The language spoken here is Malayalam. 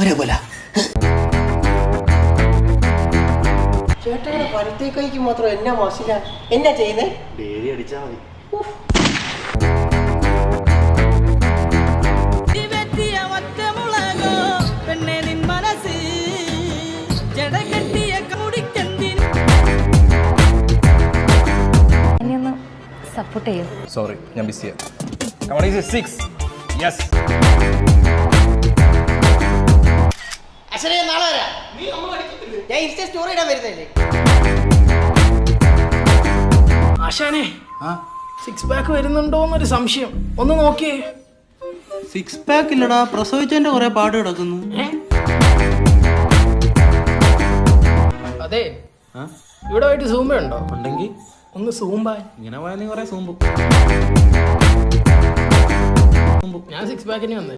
ഒരേപോലെ ചേട്ടയുടെ വലത്തേ കൈക്ക് മാത്രം എന്നാ മസില എന്നാ ചെയ്യുന്നേ? ഡേരി അടിച്ചാ മതി. സപ്പോർട്ട് ചെയ്യും. സോറി, ഞാൻ ബിസിയാ. Come on, is it 6? Yes. അശ്വരേ, നാളെ വരാം. ഞാൻ ഇൻസ്റ്റ സ്റ്റോറി ഇടാൻ വരുന്നല്ലേ. ആശാനെ, 6 പാക്ക് വരുന്നുണ്ടോന്നൊരു സംശയം. ഒന്ന് നോക്കിയേ. 6 പാക്ക് ഇല്ലടാ, പ്രസവിച്ചതിന്റെ കുറെ പാട് കിടക്കുന്നു. അതെ, ഇവിടെ പോയിട്ട് സൂമ്പ ഉണ്ടോ? ഉണ്ടെങ്കിൽ ഒന്ന് സൂമ്പാ. ഇങ്ങനെ പോയാൽ നീ കുറെ സൂമ്പും. ഞാൻ 6 പാക്കിന് വന്നേ.